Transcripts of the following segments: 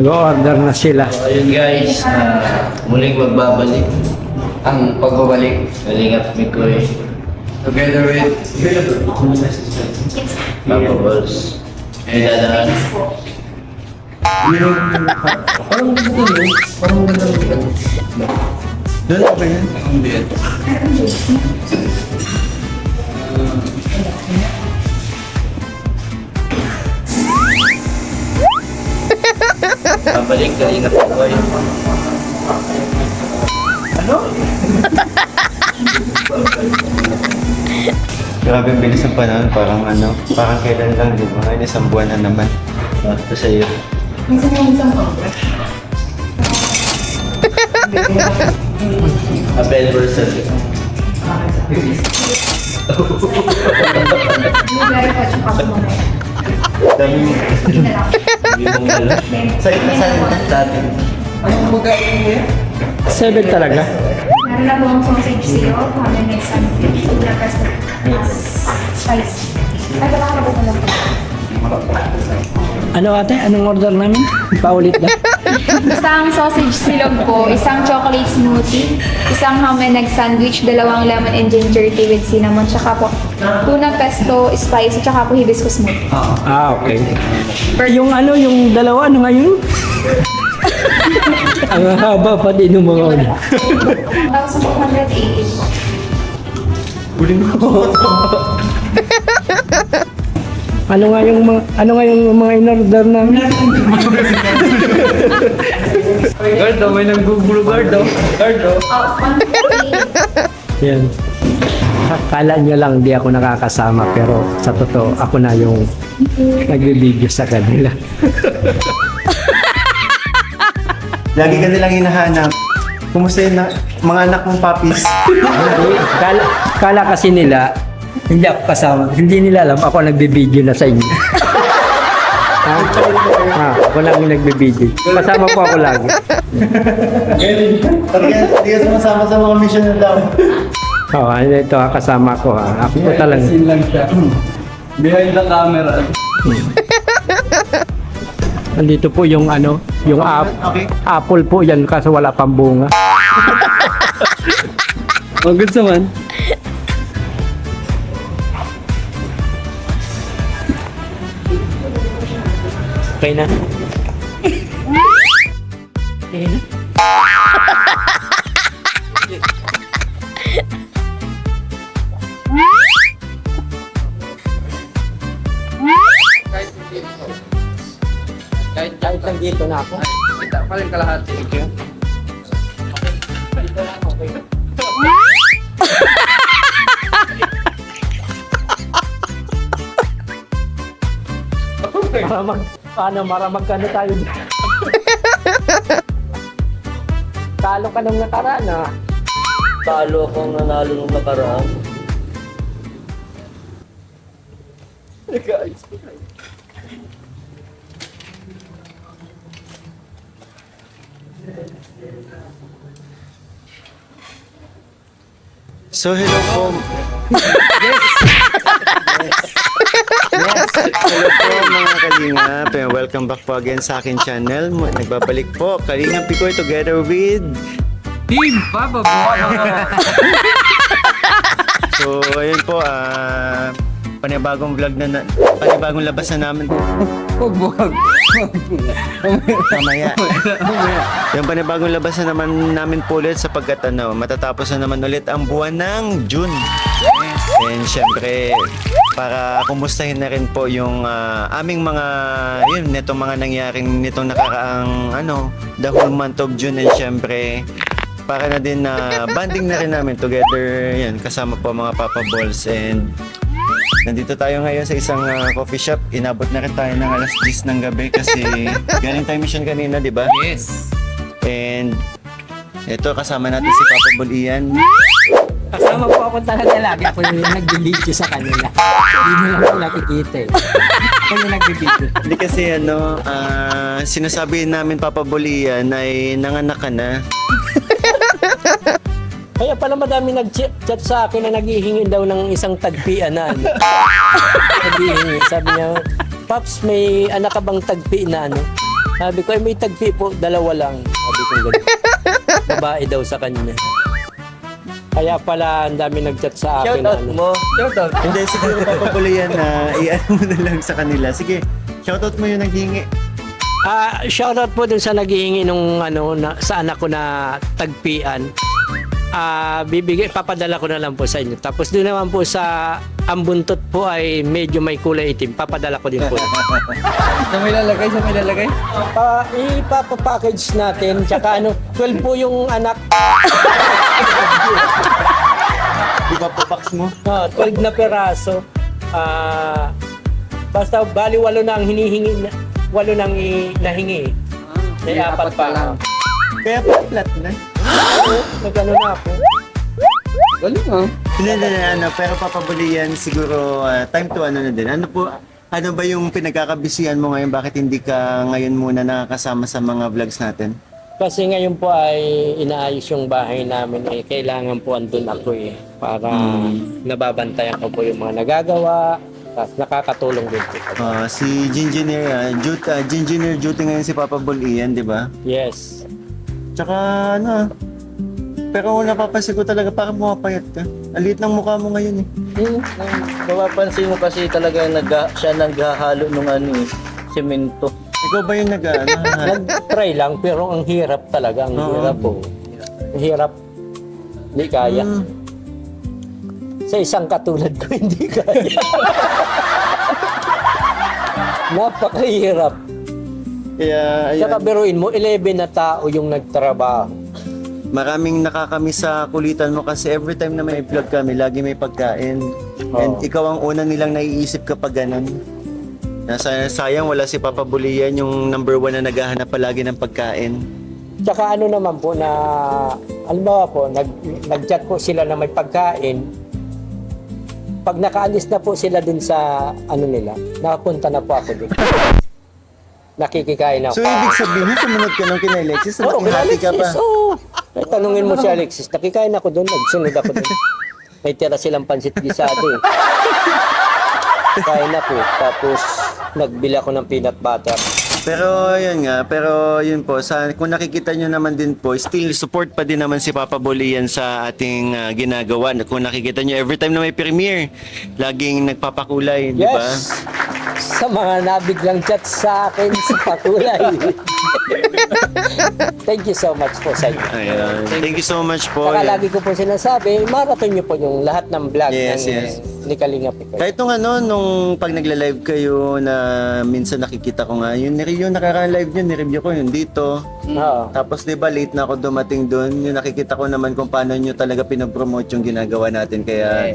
Nag-order na sila. Ayun guys, muling magbabalik ang pagbabalik Kalingap Mikoy together with Papa Balls. Ay dadaan. Parang gusto nyo? Parang ganda. Doon ako yan? Hindi yan. Babalik Kalingap Mikoy. Ano? Grabe ang bilis ng panahon, parang kailan lang, di ba? Ngayon isang buwan na naman. Ito sa'yo. Happy anniversary. Dami mo. Hindi mong alam. Sa'yo na sa'yo. Dati. Anong magaling niya? 7 talaga. Meron na po ang sausage sa'yo, kami next sandwich, na pesto, spicy. Ay, baka na po lang. Ano ate? Anong order namin? Paulit na. Isang sausage silog po, isang chocolate smoothie, isang ham and egg sandwich, 2 lemon and ginger tea with cinnamon, tsaka po tuna pesto, spicy, tsaka po hibiscus smoothie. Okay. Yung dalawa, ano ngayon? Ang haba pa din ng mga ano. 1,280. Huling mo. Ano nga yung mga in-order namin? Gardo, may naggugulo Gardo. Gardo. Oh, 150. Yan. Akala nyo lang di ako nakakasama pero sa totoo ako na yung nagbe-video sa kanila. Lagi ka nilang hinahanap. Kumusta yun mga anak mong papis? Kala kasi nila hindi ako kasama. Hindi nila alam ako nagbe-video na sa inyo. Ako lang yung nagbe-video. Kasama po ako lagi. Hindi ka sumasama sa mga mission na daw. Ito kasama ko ha. Ako po talaga. lang siya. Behind the camera. Nandito po yung Okay. apple po yan kaso wala pang bunga. Oh, good naman. Okay na? Okay na? Kahit nandito na ako. Kita pa rin kalahati. Okay. Maramag ka na tayo. Talo ka nung nakaraan ha. Talo akong nanalo nung nakaraan. Guys. So hello po. Yes. Hello po mga Kalingap. Welcome back po again sa akin channel. Nagbabalik po Kalingap Pikoy together with Team Papa Boy. So ayun po panibagong vlog panibagong labas na namin. Huwag. Mamaya. Yung panibagong labas na naman namin po ulit sapagkat matatapos na naman ulit ang buwan ng June. And syempre, para kumustahin na rin po yung aming mga, netong mga nangyaring nitong nakaraang, the whole month of June. And syempre, para na din na banding na rin namin together, kasama po mga Papa Balls. And nandito tayo ngayon sa isang coffee shop. Inabot na rin tayo ng alas 10 ng gabi kasi galing tayo mission kanina, di ba? Yes. And ito, kasama natin si Papa Bol Ian. Kasama po ako talaga lagi. Ako yung nag-video sa kanila. Hindi nyo lang ako nakikita eh. Ako yung nag-video. Hindi kasi sinasabi namin Papa Bol Ian ay nanganak ka na. Kaya pala madami nag-chat sa akin na naghihingi daw ng isang tagpian na ano. Naghihingi. Sabi niya, Paps, may anak ka bang tagpi na ano? Sabi ko, may tagpi po, dalawa lang. Sabi ko, ganun. Babae daw sa kanya. Kaya pala, ang dami nag-chat sa akin. Shoutout mo. Shoutout. Hindi, siguro papabulian na i-ano mo na lang sa kanila. Sige, shoutout mo yung naghingi. Shoutout po dun sa naghihingi nung sa anak ko na tagpian. Papadala ko na lang po sa inyo. Tapos doon naman po sa ang buntot po ay medyo may kulay itim. Papadala ko din po. Sa may lalagay, sa may lalagay. Ipapapackage natin. Tsaka 12 po yung anak. Di ba papax mo? 12 na peraso. Basta bali 8 na ang hinihingi. 8 nang nahingi. May 4 pa lang. Kaya pa flat na. Nagano na ako. Galing ah. Hindi, pero papabulian siguro time to ano na din. Ano ba yung pinagkakabisihan mo ngayon? Bakit hindi ka ngayon muna nakakasama sa mga vlogs natin? Kasi ngayon po ay inaayos yung bahay namin eh. Kailangan po andun ako eh. Para nababantayan ko po yung mga nagagawa. Tapos nakakatulong din po. Si Gingineer, Gingineer duty ngayon si Papa Bull Ian, di ba? Yes. Tsaka pero kung napapansin ko talaga parang pumapayat ka. Ang liit ng mukha mo ngayon eh. Mapapansin mo kasi talaga siya naghahalo nung semento. Ikaw ba yung Nag-try lang pero ang hirap talaga. Ang Oo. hirap po. Ang hirap. Hindi kaya. Sa isang katulad ko, hindi kaya. Napakahirap. Kaya ayun, Saka biruin mo, 11 na tao yung nagtrabaho. maraming nakakamiss sa kulitan mo kasi every time na may vlog kami, lagi may pagkain. And Oo. ikaw ang una nilang naiisip kapag ganun. Sayang wala si Papa Bulian, yung number 1 na naghahanap palagi ng pagkain. Tsaka naman po na, halimbawa po, nag-chat po sila na may pagkain. Pag nakaalis na po sila dun sa nila, nakapunta na po ako dun. Nakikikain ako. So ibig sabihin, sumunod ka nung kina Alexis, so Oo, hati ka pa. oo. Ay, tanungin mo si Alexis, nakikain ako dun, nagsunod ako dun. May tira silang pansit gisado eh. Kain ako, tapos nagbili ako ng peanut butter. Pero yun po, kung nakikita nyo naman din po, still support pa din naman si Papa Bulian sa ating ginagawa. Kung nakikita nyo, every time na may premiere, laging nagpapakulay, di ba? Yes! Sa mga nabiglang chat sa akin sa pakulay. Thank you so much po sa inyo. Ayan. Thank you so much po. Saka lagi ko po sinasabi, marathon niyo po yung lahat ng vlog Yes, ng yes. ni Kalinga Picard. Kahit nung pag nagla-live kayo na minsan nakikita ko nga, yung nakaraan live nyo, nireview ko yun dito. Oo. Tapos 'di ba late na ako dumating doon, yung nakikita ko naman kung paano nyo talaga pinopromote yung ginagawa natin kaya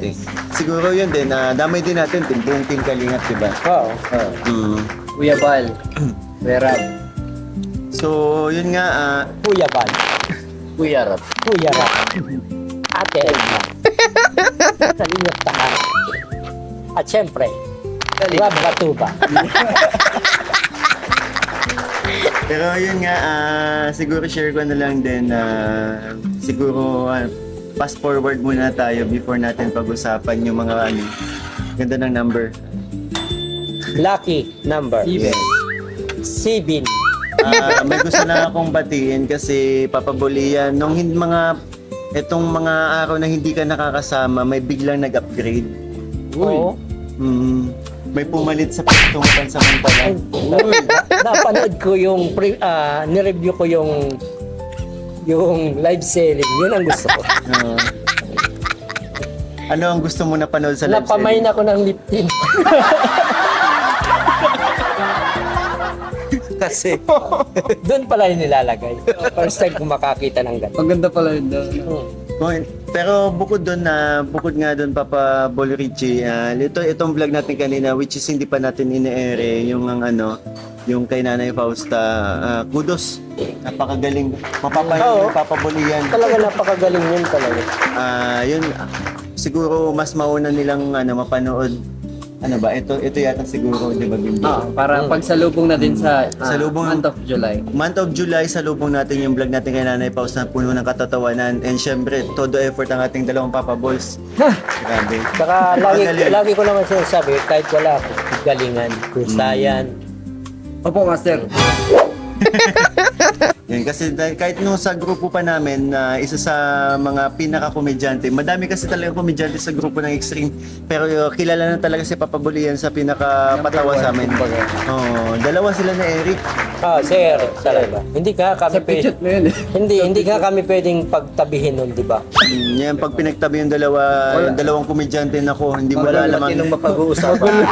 siguro yun din damay din natin buong team Kalingap, 'di ba? Oo. Kuya Bal. Kuya Rab. So, yun nga Kuya Bal. Kuya Rab. Kuya Rap. Ate Edna. Kalinga Tahan. At syempre, Rab Batuba. pero yun nga siguro share ko na lang din siguro fast forward muna tayo before natin pag-usapan yung mga ganda ng number. Lucky number. Yes. Sibin. May gusto na akong batiin kasi papabulian nung itong mga araw na hindi ka nakakasama, may biglang nag-upgrade. Oo. May pumalit sa pistong pansamantala. Napanood ko yung nireview ko yung live selling. Yun ang gusto ko. Ano ang gusto mo na panood sa live Napamain selling? ako ng lip tint. Kasi doon pala yung nilalagay. First time ko makakita ng ganun. Maganda pala yun daw. Pero bukod nga doon Papa Bol Richie, itong vlog natin kanina which is hindi pa natin ine-ere yung kay Nanay Fausta, kudos. Napakagaling. Mapapahin ng Papa Bulian. Talaga napakagaling yun talaga. Yun siguro mas mauna nilang mapanood. Ano ba? Ito yata siguro, di ba, Bimbi? Para pagsalubong natin sa Salubong- month of July. Month of July, salubong natin yung vlog natin kay Nanay Paus na puno ng katatawanan. And syempre, todo effort ang ating dalawang Papa Balls. Grabe. Saka Napakagaling. lagi ko naman sinasabi, kahit wala ako, galingan, kusayan. Opo, Master. Yan, kasi kahit nung sa grupo pa namin na isa sa mga pinaka-komedyante, madami kasi talaga komedyante sa grupo ng Extreme, pero kilala na talaga si Papa Bulian sa pinaka-patawa sa amin. Oo, dalawa sila na Eric. Si Eric talaga. Hindi ka kami Sa picture mo yun eh. hindi nga kami pwedeng pagtabihin nun, di ba? Yan, pag pinagtabi yung dalawang komedyante na ko, hindi mo Walang alam matinong mapag-uusapan.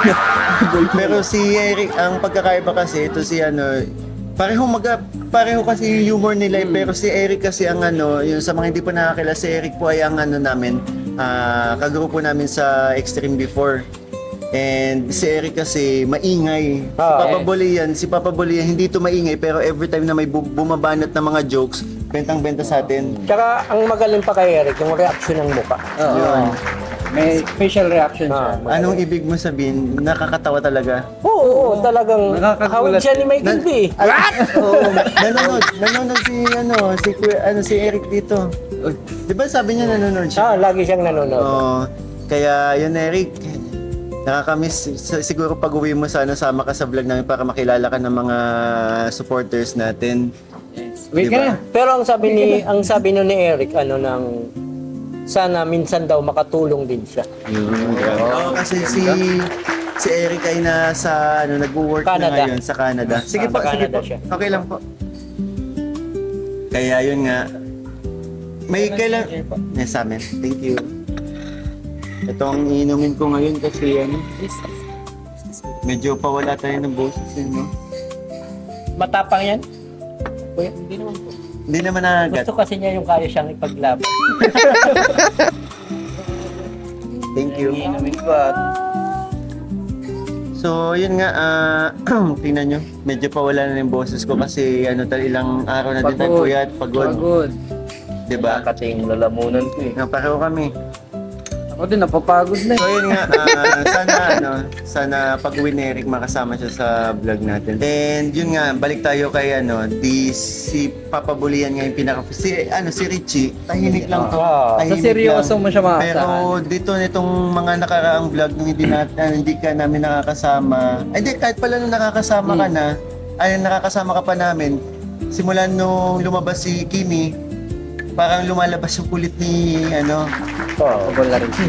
Pero si Eric, ang pagkakaiba kasi, ito si pareho kasi yung humor nila pero si Eric kasi ang yung sa mga hindi pa nakakilala, si Eric po ay ang namin, kagrupo namin sa Extreme before. And si Eric kasi maingay. Si Papa Bulian hindi to maingay pero every time na may bumabanat na mga jokes, bentang-benta sa atin. Tsaka ang magaling pa kay Eric, yung reaction ng muka. Yun. May facial reaction siya. Anong ibig mo sabihin? Nakakatawa talaga. Oo, talagang Nakakagulat. hawig siya ni Michael B. Oo, nanonood si Eric dito. 'Di ba sabi niya nanonood siya? Lagi siyang nanonood. Oo. Kaya yun Eric, nakakamiss siguro pag-uwi mo sana sama ka sa vlog namin para makilala ka ng mga supporters natin. Wait ka na. Pero ang sabi nun ni Eric, sana minsan daw makatulong din siya. Oo, kasi si Eric ay nasa nagwo-work na Canada. ngayon sa Canada. Sige po, sige Canada po. siya. Okay lang po. Kaya yun nga. May kailan sa amin. Thank you. Ito ang iinumin ko ngayon kasi medyo pawala tayo ng boses no? Matapang yan? Kuya, hindi naman po. Hindi naman nakagat. Gusto kasi niya yung kaya siyang ipaglaban. Thank you. So, yun nga, tingnan nyo, medyo pawala na yung boses ko kasi ilang araw na din tayo puyat, pagod. Diba? Kasi yung lalamunan ko eh. Pareho kami. Ako din, napapagod na So yun nga, sana pag-uwi ni Eric makasama siya sa vlog natin. And yun nga, balik tayo kay si Papa Bulian nga yung si Richie, tahimik lang to. Sa Tahimik seryoso lang. mo siya makasama. Pero dito nitong mga nakaraang vlog nung hindi ka namin nakakasama. Ay di, kahit pala nung nakakasama ka na, nakakasama ka pa namin, simulan nung lumabas si Kimi, parang lumalabas yung kulit ni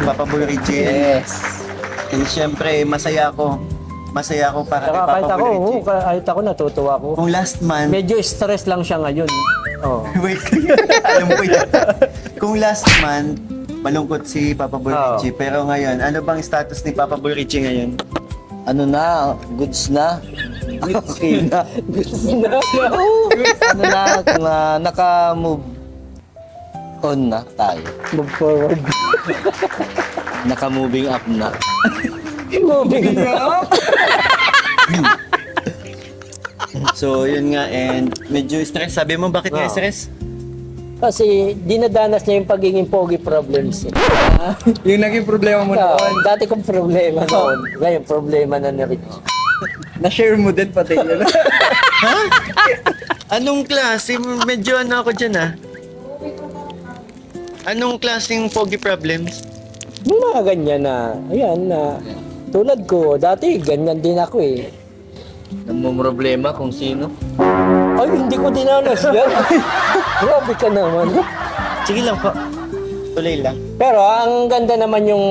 Papa Bull Richie. Yes. And syempre, masaya ako para kay Saka kahit Papa ako, Bull Richie. kahit ako natutuwa ako. Kung last month, Medyo stress lang siya ngayon. wait, alam mo yan. Kung last month, malungkot si Papa Bull Richie. Pero ngayon, ano bang status ni Papa Bull Richie ngayon? Ano na, goods na. Okay na. Naka-move on na tayo. Move forward. Naka-moving up na. Moving up. So, yun nga, and medyo stress. Sabi mo, bakit nga Oo. stress? Kasi dinadanas niya yung pagiging pogi problems. Yung naging problema mo noon, Dati kong problema noon. Ngayon, problema na ni Rich. na-share mo din pati yun. Anong klase? Medyo ako dyan Anong klaseng pogi problems? Yung mga ganyan tulad ko, dati ganyan din ako eh. Namumroblema kung sino. Ay, hindi ko dinanas yan. Grabe ka naman. Sige lang po. Tuloy lang. Pero ang ganda naman yung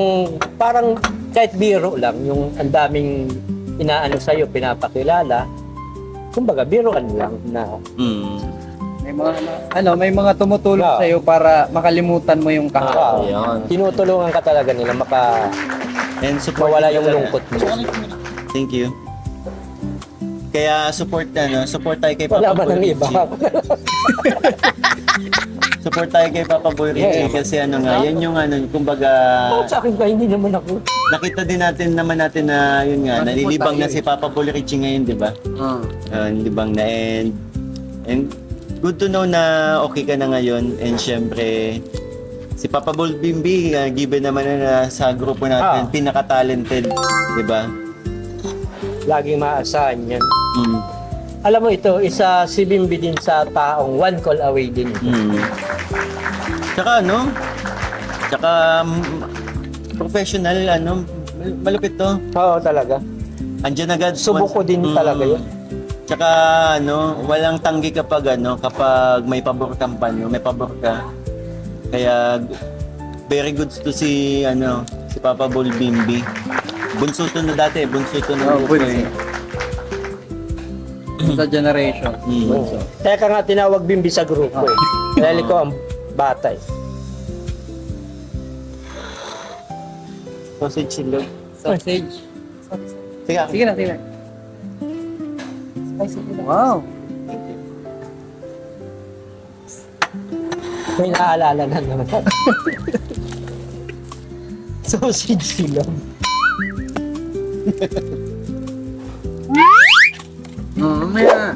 parang kahit biro lang, yung ang daming inaano sa'yo, pinapakilala. Kumbaga, biroan lang na May mga tumutulong Oo. sa'yo para makalimutan mo yung kahapon. Ayan. tinutulungan ka talaga nila And support mawala nila yung talaga. lungkot mo. Thank you. Kaya support tayo kay Wala Papa man ang Boy iba. Richie. Support tayo kay Papa Boy Richie kasi yan yung kumbaga Sa akin ba, hindi naman ako. nakita din naman natin na yun nga, nalilibang na si Papa Boy Richie ngayon, di ba? Nalilibang na and good to know na okay ka na ngayon and syempre si Papa Bull Bimbi, given naman na sa grupo natin, pinaka-talented, di ba? Laging maasahan yan. Alam mo ito, isa si Bimbi din sa taong one call away din. Tsaka professional, malupit to. Oo, talaga. Andiyan agad. Subok ko din talaga yun. Tsaka walang tanggi kapag kapag may pabor kang panyo, may pabor ka. Kaya very good to si si Papa Bol Bimbi. Bunso to na dati, bunso to na grupo eh. Sa generation. Oo. Kaya ka nga tinawag Bimbi sa grupo eh. Dahil ko ang bata eh. Sausage silog. Sausage. Sige, Sige na, sige na. Wow. May naaalala na naman. Sausage silog. Mamaya.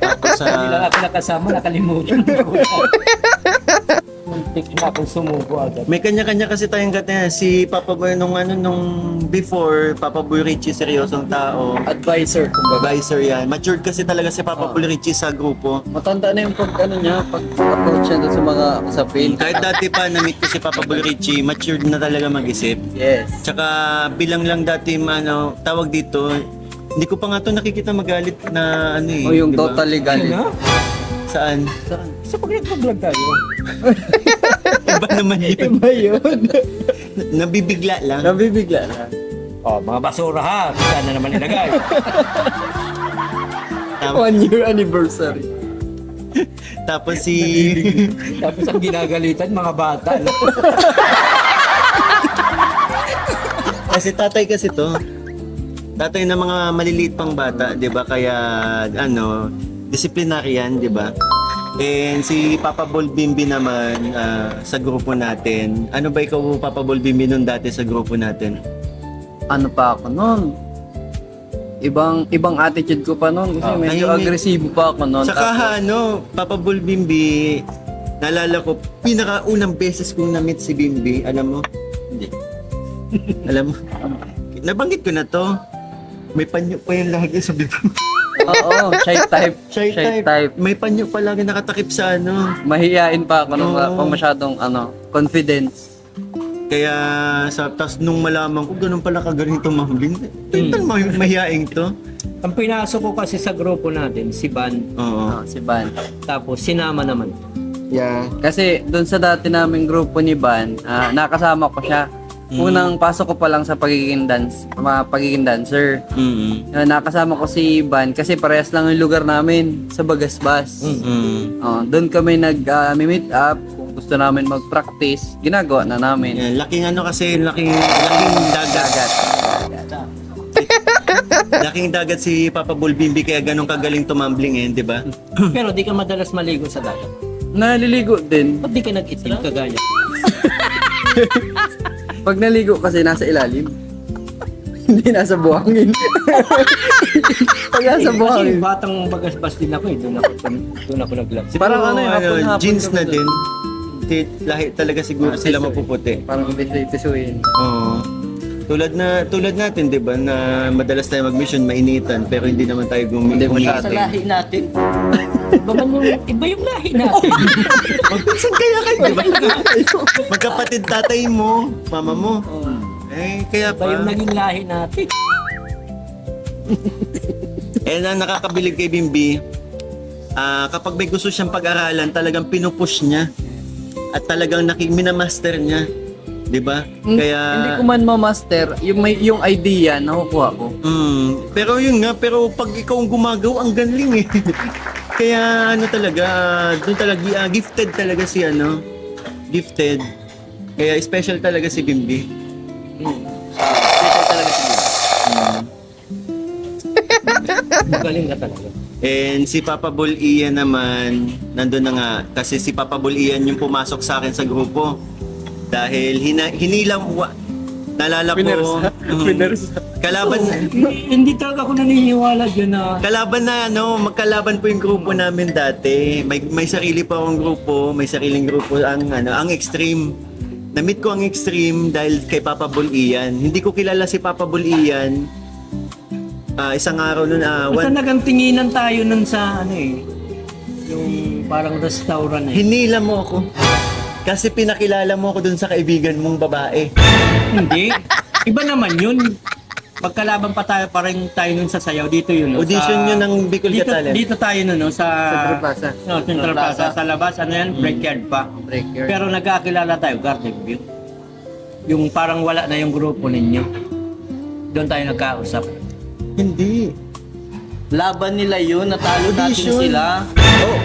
tapos sa... Hindi lang ako nakasama, nakalimutan ko. Muntik na akong sumuko agad. May kanya-kanya kasi tayong gata. Si Papa Boy nung before, Papa Boy Richie seryosong tao. Advisor, kumbaga. Advisor yan. Matured kasi talaga si Papa Boy Richie sa grupo. Matanda na yung pag-approach niya doon sa mga usapin. Kahit dati pa na-meet ko si Papa Boy Richie, matured na talaga mag-isip. Yes. Tsaka bilang lang dati tawag dito, hindi ko pa nga to nakikita magalit na O yung di ba? totally galit. Saan? Sa pag nag-vlog tayo. Iba naman yun. Iba yun. Nabibigla lang. Nabibigla na. Oh, mga basura ha. Saan na naman ilagay? 1 year anniversary. Tapos si... Tapos ang ginagalitan, mga bata. kasi tatay kasi to. Tatay ng mga maliliit pang bata, 'di ba? Kaya disciplinarian, 'di ba? And si Papa Bol Bimbi naman sa grupo natin. Ano ba ikaw, Papa Bol Bimbi, nun dati sa grupo natin? Ano pa ako noon? Ibang attitude ko pa noon kasi medyo tahimik. agresibo pa ako noon. Saka Papa Bol Bimbi, naalala ko, pinakaunang beses kong na-meet si Bimbi, alam mo? Hindi. Alam mo? Nabanggit ko na to. May panyo pa yung lagi sa bibig. Oo, shy type. Shy type. May panyo pa lagi nakatakip sa Mahihain pa ako nung Oo. pang masyadong confidence. Kaya tas nung malaman ko, ganun pala kagaling tumambling. Tingnan mo yung mahihaing to. Ang pinasok ko kasi sa grupo natin, si Ban. Oo. Si Ban. Tapos sinama naman. Yeah. Kasi doon sa dati naming grupo ni Ban, nakasama ko siya. Unang pasok ko pa lang sa pagiging dancer. Mm-hmm. Nakasama ko si Ban kasi parehas lang yung lugar namin sa Bagasbas. Mm-hmm. Doon kami nag-meet up. Kung gusto namin mag-practice, ginagawa na namin. Yeah, laking laking dagat. Laking dagat si Papa Bol Bimbi kaya ganun kagaling tumambling di ba? Pero di ka madalas maligo sa dagat. Naliligo din. Ba't di ka nag-itim kagaya? Pag naligo kasi nasa ilalim. Hindi nasa buhangin. Pag nasa Kasi buhangin. batang bagasbas din ako eh. Doon ako nag-vlog. Parang hapon-hapon jeans kami na doon. din. Lahi talaga siguro sila mapuputi. Parang imbis-ibisuin. Oo. Tulad natin, 'di ba, na madalas tayo mag-mission mainitan pero hindi naman tayo Hindi masyado. Sa lahi natin. Iba yung lahi natin. Magpinsan kaya kayo, di ba? Magkapatid tatay mo, mama mo. Kaya Iba yung pa. naging lahi natin. Na nakakabilib kay Bimbi, kapag may gusto siyang pag-aralan, talagang pinupush niya. At talagang minamaster niya. Di ba? Kaya... Hindi ko man ma-master, yung idea, nakukuha ko. Pero yun nga, pero pag ikaw ang gumagaw, ang galing eh. Kaya talaga, doon talaga, gifted talaga si gifted. Kaya special talaga si Bimbi. Special talaga si Bimbi. Magaling ka talaga. And si Papa Bol Ian naman, nandun na nga. Kasi si Papa Bol Ian yung pumasok sa akin sa grupo. Dahil naalala ko, kalaban Hindi talaga ako naniniwala dyan na Kalaban na magkalaban po yung grupo namin dati. May sarili pa akong grupo, may sariling grupo ang Extreme. Na-meet ko ang Extreme dahil kay Papa Bol Ian. Hindi ko kilala si Papa Bol Ian. Isang araw nun, basta nagantinginan tayo nun sa yung parang restaurant eh. hinila mo ako. Kasi pinakilala mo ako dun sa kaibigan mong babae. Hindi. Iba naman yun. Pagkalaban pa tayo, parang tayo nun sa sayaw. Dito yun. No? Audition nyo ng Bicol Got dito, Talent. dito tayo nun, no? Central Plaza. No, Central Plaza. Sa labas, ano yan? Breakyard pa. Breaker. Pero nagkakilala tayo, Garden View. Yung parang wala na yung grupo ninyo. Doon tayo nagkausap. Hindi. Laban nila yun, natalo natin Audition. sila. Oh,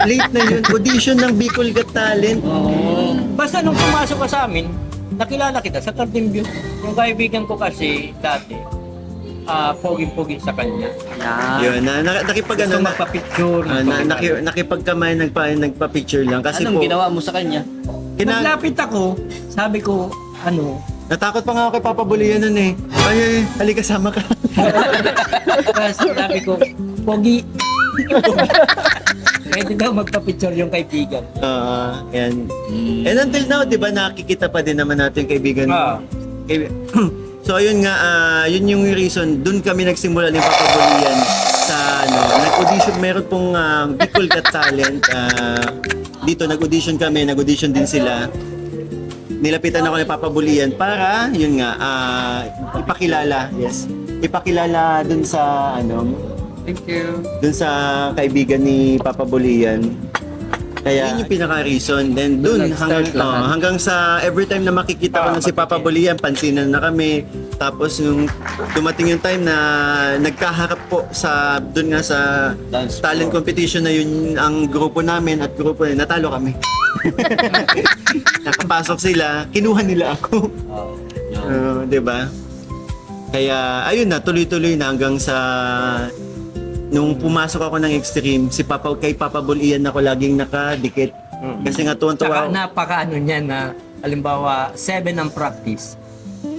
late na yun. Audition ng Bicol Got Talent. Basta nung pumasok ka sa amin, nakilala kita sa Garden View. Yung kaibigan ko kasi dati, poging-poging sa kanya. Yun, nakipag Gusto ano, magpa-picture. nakipagkamay, nagpa-picture lang. Kasi Anong po, ginawa mo sa kanya? Naglapit ako, sabi ko, natakot pa nga ako kay Papa Bulian nun eh. Ay, halika sama ka. kasi sabi ko, pogi. Pwede daw magpa-picture yung kaibigan. Yan. And until now, di ba, nakikita pa din naman natin yung kaibigan mo. So ayun nga, yun yung reason, dun kami nagsimula ni Papa Bulian sa nag-audition, meron pong Bicol Got Talent. Dito nag-audition kami, nag-audition din sila. Nilapitan ako ni Papa Bulian para, yun nga, ipakilala dun sa, Thank you. dun sa kaibigan ni Papa Bulian. Kaya yun yung pinaka-reason. Then dun, Nag-start lahat. hanggang sa every time na makikita ko na si Papa Bulian, pansinan na kami. Tapos nung dumating yung time na nagkaharap po sa dun nga sa Dance talent competition na yun ang grupo namin at grupo na natalo kami. Nakapasok sila, kinuha nila ako. 'Di ba? Kaya ayun na, tuloy-tuloy na hanggang sa nung pumasok ako ng Extreme, kay Papa Bulian ako laging nakadikit. Kasi nga tuwan-tuwa. Napaka niya na, halimbawa, 7 ang practice,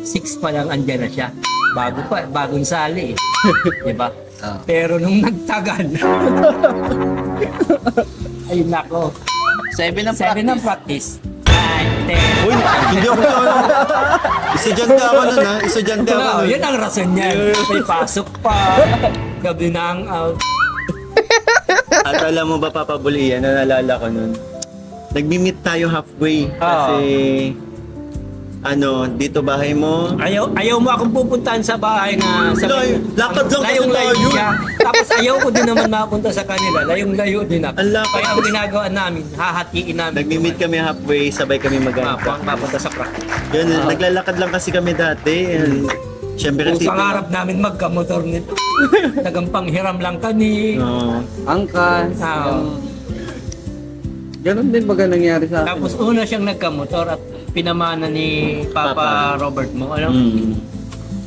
6 pa lang andyan na siya. Bagong sali eh. Diba? Pero nung nagtagal, ay nako, 7 ang 7 ang practice. practice. 9, 10. Uy, hindi ako estudyante ako nun ha. Estudyante ako No, nun. yun ang rason niyan. May pasok pa, gabi na ang out. At alam mo ba, Papa Bulian, naalala ko nun. Nagmi-meet tayo halfway. Kasi, dito bahay mo. Ayaw mo akong pupuntahan sa bahay na sa Lakad lang kasi layong-layo tayo. siya. Tapos ayaw ko din naman mapunta sa kanila. Layong-layo din ako. Ang lakad. Kaya ang ginagawa namin, hahatiin namin. Nagmi-meet kami halfway, sabay kami mag-aantay. Mapunta sa practice. Yun, naglalakad lang kasi kami dati. And, syempre, Kung pangarap namin magkamotor nito. Nagampang hiram lang kami. Angkas. Ganon din baga nangyari sa akin. Tapos una siyang nagkamotor at pinamana ni Papa Robert mo.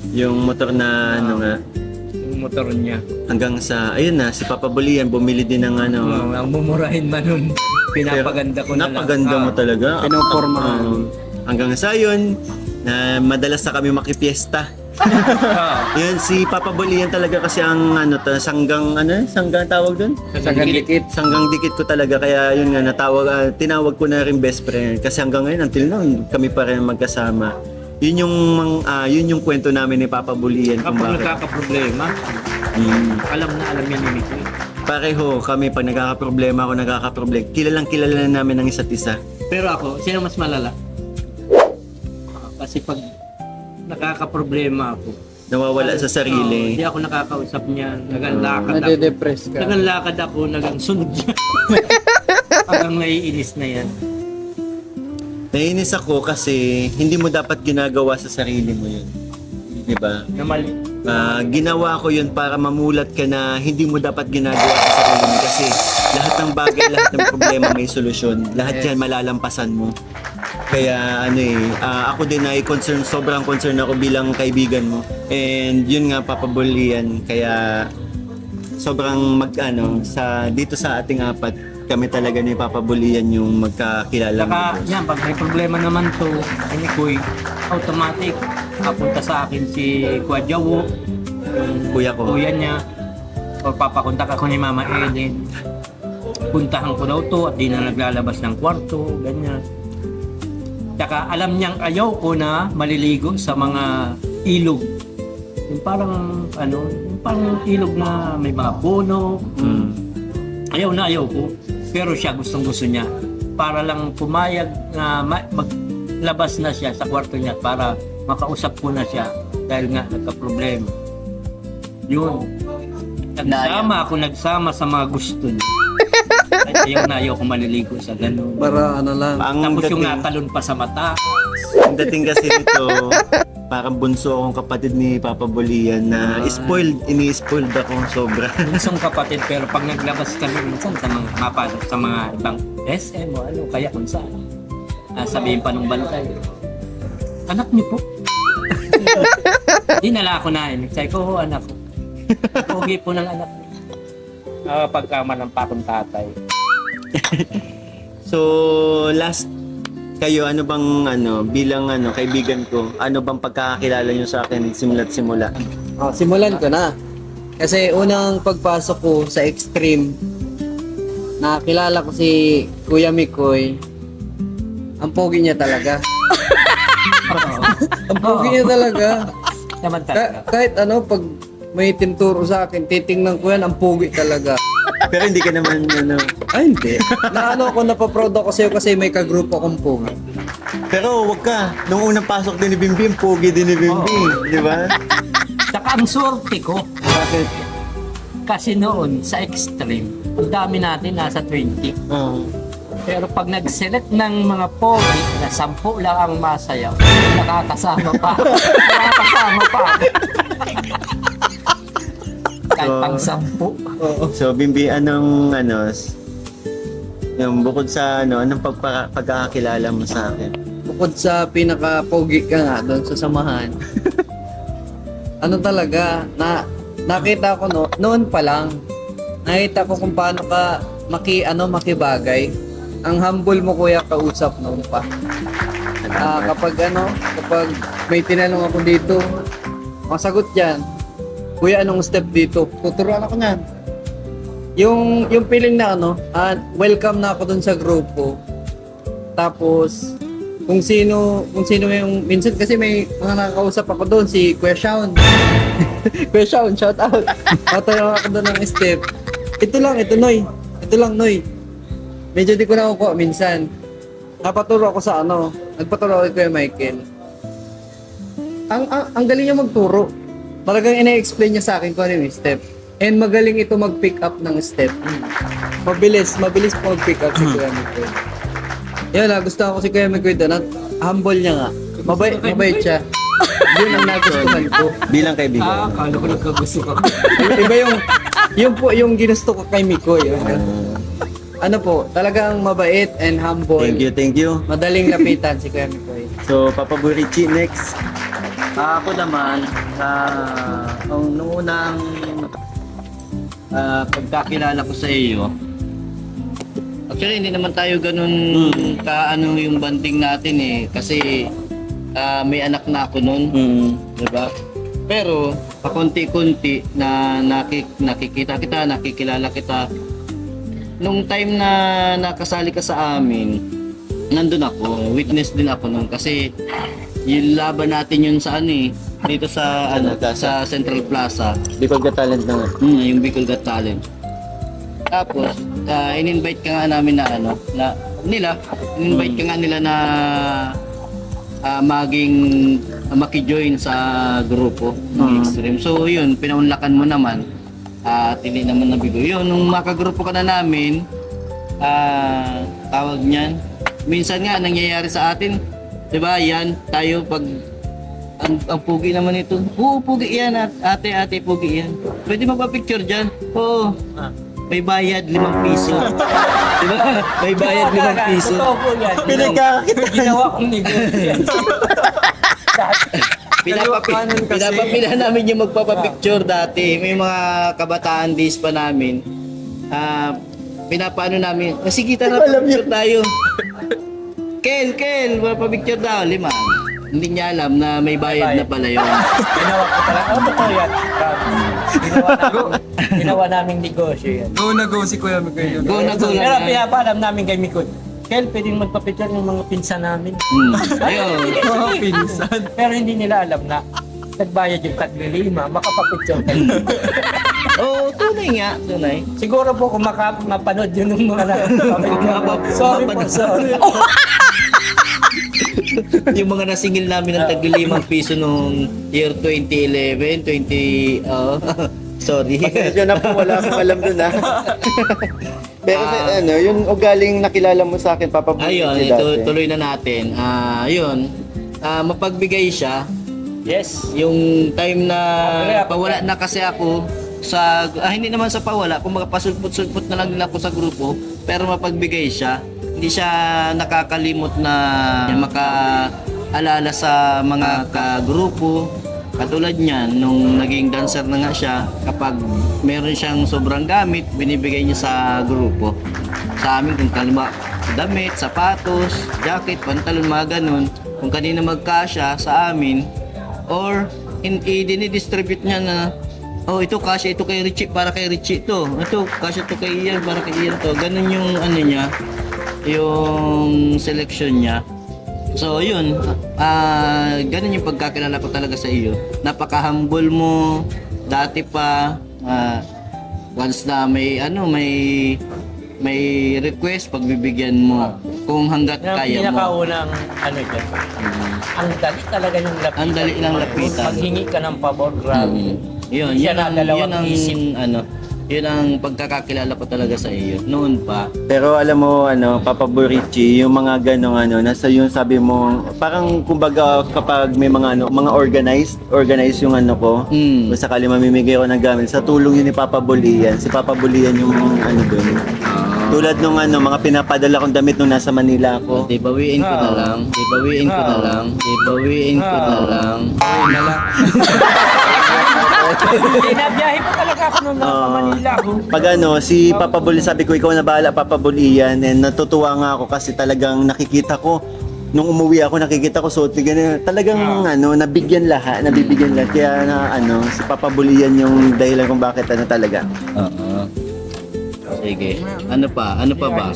Yung motor na, Yung motor niya. hanggang sa, ayun na, si Papa Bulian bumili din ng Ang mumurahin man nun. Pinapaganda ko na lang. Napaganda mo talaga. Pinoporma. Hanggang sa yun, na madalas na kami makipiesta. Yun, si Papa Bulian talaga kasi ang sanggang tawag doon? Sanggang dikit. Sanggang dikit ko talaga, kaya yun nga, tinawag ko na rin best friend. Kasi hanggang ngayon, until now, kami pa rin magkasama. Yun yung kwento namin ni Papa Bulian. Kung Kapag bakit. nagkakaproblema, alam yan ni Miko. Pareho kami, pag nagkakaproblema ako, kilalang kilala na namin ang isa't isa. Pero ako, sino mas malala? Kasi pag nakakaproblema ako, Nawawala sa sarili. hindi ako nakakausap niya, nagalakad ako. Nade-depress ka. Nagalakad ako, sunod niya. Hanggang naiinis na yan. Nainis ako kasi hindi mo dapat ginagawa sa sarili mo yun. Di ba? Na mali. Ginawa ko yun para mamulat ka na hindi mo dapat ginagawa sa sarili mo kasi lahat ng bagay, lahat ng problema may solusyon. Lahat yan malalampasan mo. Kaya ako din ay sobrang concern ako bilang kaibigan mo. And yun nga, Papa Bulian, kaya sobrang dito sa ating apat, kami talaga ni Papa Bulian yung magkakilala. Saka yan, pag may problema naman to, ni Kuy, automatic, kapunta sa akin si Kuya Jawo, yung Kuya ko. kuya niya, o papakontak ako ni Mama Eden. Puntahan ko daw to at di na naglalabas ng kwarto, ganyan. Saka alam niyang ayaw ko na maliligo sa mga ilog. Yung parang ilog na may mga puno. Ayaw ko. Pero siya gustong-gusto niya. Para lang pumayag na maglabas na siya sa kwarto niya para makausap ko na siya dahil nga nagka-problema. Yun. Nagsama sa mga gusto niya. At ayaw ko maliligo sa ganun. Para ano lang. Tapos yung natalon pa sa mata. Ang dating kasi nito, parang bunso akong kapatid ni Papa Bolian na ini-spoiled ako sobra. Bunsong kapatid, pero pag naglabas kami minsan sa mga mapasok sa mga ibang SM o ano, kaya kung saan. Sabihin pa nung bantay, anak niyo po. Dinala ako na yun. Sabi ko, anak ko. Pogi po ng anak niyo. Pagkaman ng pakong tatay. So, last kayo, ano bang bilang kaibigan ko, ano bang pagkakakilala nyo sa akin simula't simula? Simulan ko na. Kasi unang pagpasok ko sa Extreme, nakilala ko si Kuya Mikoy. Ang pogi niya talaga. Ang pogi niya talaga. Naman talaga. Kahit pag may tinturo sa akin, titingnan ko yan, ang pogi talaga. Pero hindi ka naman, Ay, hindi. Napaproud ako sa'yo kasi may kagrupo akong pogi. Pero wag ka. Nung unang pasok din ni Bimbim, pogi din ni Bimbim. Di ba? Saka ang swerte ko, Bakit? kasi noon sa Extreme, ang dami natin nasa 20. Oo. Pero pag nag-select ng mga pogi na 10 lang ang masayaw, nakakasama pa. Kahit pang 10. So, Bimbi, anong, yung bukod sa, anong pagkakakilala mo sa akin? Bukod sa pinaka-pogi ka nga doon sa samahan, talaga, nakita ko noon pa lang, nakita ko kung paano ka makibagay. Ang humble mo kuya kausap noon pa. Kapag may tinanong ako dito, masagot yan, kuya anong step dito? Tuturuan ako niyan. Yung feeling na welcome na ako dun sa grupo. Tapos kung sino yung minsan kasi may mga nakakausap ako doon si Kuya Shaun. Kuya Shaun, shout out. Tatawag ako doon ng step. Ito lang Noy. Medyo di ko nakukuha minsan. Napaturo ako sa nagpaturo ako kay Kuya Michael. Ang galing niya magturo. Talagang ina-explain niya sa akin kung ano yung step. And magaling ito mag-pick up ng step. Mabilis po mag-pick up si Kuya Michael. Yan gusto ko si Kuya Michael doon. Humble niya nga. Mabait siya. Yun ang nagustuhan ko. Bilang kaibigan. Akala ko nagkagusto ka. Iba yung ginusto ko kay Mikoy. Talagang mabait and humble. Thank you. Madaling lapitan si Kuya Mikoy. So, Papa Burichi, next. Ako naman, nung unang pagkakilala ko sa iyo, actually hindi naman tayo ganun yung banding natin kasi may anak na ako nun, diba? Pero pakunti-kunti na nakikita kita, nakikilala kita. Nung time na nakasali ka sa amin, nandun ako, witness din ako nun kasi yung laban natin yun sa dito sa sa Central Plaza. Bicol Got Talent na nga. Yung Bicol Got Talent. Tapos in-invite ka nga namin in-invite ka nga nila na maki-join sa grupo ng Extreme. So yun, pinaunlakan mo naman at hindi naman nabigo. Yun, nung makagrupo ka na namin, tawag niyan, minsan nga nangyayari sa atin, diba, yan, tayo pag ang pugi naman ito. Oo, pugi yan, ate, pugi yan. Pwede magpa-picture dyan? Oo. May bayad 5 piso. Diba? May bayad 5 piso. Totoo po yan. Ginawa kong negosyo. Pinapapila namin yung magpapapicture dati. May mga kabataan days pa namin. Pinapaano namin, sige tara picture tayo. Kel, magpapicture daw, 5. Hindi niya alam na may bayad na pala yun. Ginawa ko talaga. Totoo yan. Ginawa naming negosyo yan. Go na go si Kuya Mikoy. Go na go Pero lang. pinapaalam namin kay Mikoy, Kel, pwedeng magpapicture ng mga pinsan namin. Ayun. Pinsan. Pero hindi nila alam na nagbayad yung tag-5, makapapicture kayo. Oo, tunay nga. Tunay. Siguro po kung mapanood yun ng mga sorry po. yung mga nasingil namin ng tagli 5 piso nung year 2011, sorry. Pasensya na po, wala akong alam dun ha. Pero ano, yung ugaling nakilala mo sa akin, Papa Boy Ayun, Richie ito dati. tuloy na natin. Mapagbigay siya. Yes. Yung time na pawala na kasi ako sa hindi naman sa pawala, kung pasulpot-sulpot na lang nila ako sa grupo, pero mapagbigay siya. Hindi siya nakakalimot na makaalala sa mga kagrupo. Katulad niyan, nung naging dancer na nga siya, kapag meron siyang sobrang gamit, binibigay niya sa grupo. Sa amin, kung kalma, damit, sapatos, jacket, pantalon, mga ganun. Kung kanina magkasya sa amin, or dinidistribute niya na, oh, ito kasya, ito kay Richie, para kay Richie to. Ito, kasya to kay Ian, para kay Ian to. Ganun yung ano niya, yung selection niya. So, yun. Ganun yung pagkakilala ko talaga sa iyo. Napaka-humble mo. Dati pa, once na may request, pagbibigyan mo. Kung hanggat Yung kaya mo. pinakaunang ano dyan. Ang dali talaga yung lapitan. Ang dali lang lapitan. Maghingi ka ng pabor, grabe. Yun, Siya yun na ang, dalawang yun ang, isip. yun ang pagkakakilala ko talaga sa iyo. Noon pa. Pero alam mo, Papa Boy Richie, yung mga ganong nasa yung sabi mo, parang kumbaga kapag may mga mga organized yung ko, kung sakali mamimigay ko ng gamit, sa tulong yun ni Papa Bulian. Si Papa Bulian yung doon. Tulad nung mga pinapadala kong damit nung nasa Manila ako. Di bawiin ko na lang. Di bawiin ko na lang. Di bawiin ko na lang. Binabiyahe pa talaga ako nung nasa Manila ako. Pag si Papa Buli, sabi ko, ikaw na bahala, Papa Bulian. And natutuwa nga ako kasi talagang nakikita ko, nung umuwi ako, nakikita ko suot ni ganun. Talagang nabibigyan lahat. Kaya si Papa Bulian yung dahilan kung bakit talaga. Oo. Sige. Ano pa? Ano pa ba?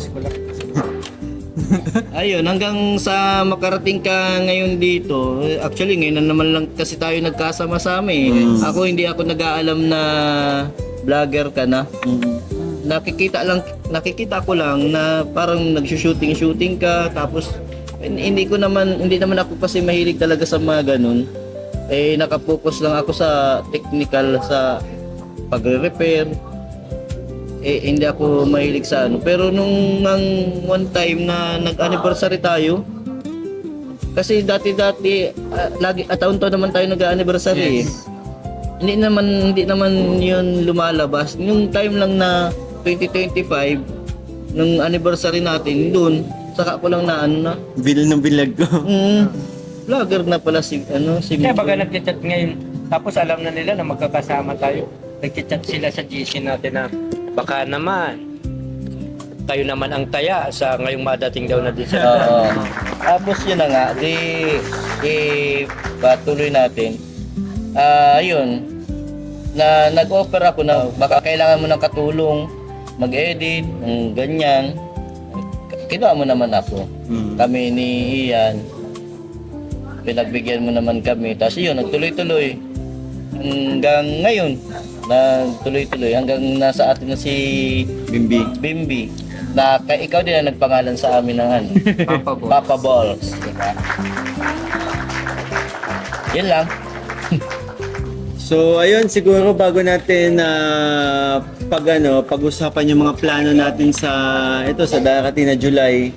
Ayun, hanggang sa makarating ka ngayon dito. Actually, ngayon na naman lang kasi tayo nagkasama-sama eh. Hindi ako nag-aalam na vlogger ka na. Nakikita ko lang na parang nagshooting ka, tapos hindi naman ako kasi mahilig talaga sa mga ganun. Nakapokus lang ako sa technical, sa pagre-repair. Hindi ako mahilig sa pero nung one time na nag-anniversary tayo, kasi dati lagi taon-taon naman tayo nag-anniversary. Hindi naman yun lumalabas. Yung time lang na 2025 nung anniversary natin doon, saka ko lang na Bill ng bilag ko. vlogger na pala si Kaya baga nag-chat ngayon, tapos alam na nila na magkakasama tayo. Nag-chat sila sa GC natin na baka naman kayo naman ang taya sa ngayong madating daw na din sa Tapos yun na nga, patuloy natin. Yun, na nag-offer ako na baka kailangan mo ng katulong, mag-edit, ng ganyan. Kinuha mo naman ako. Kami ni Ian, pinagbigyan mo naman kami. Tapos yun, nagtuloy-tuloy. Hanggang ngayon, nagtuloy-tuloy. Hanggang nasa atin na si Bimbi. Na ikaw din ang nagpangalan sa amin ng Papa Balls. Diba? Yun lang. So ayun, siguro bago natin pag-usapan yung mga plano natin sa darating na July.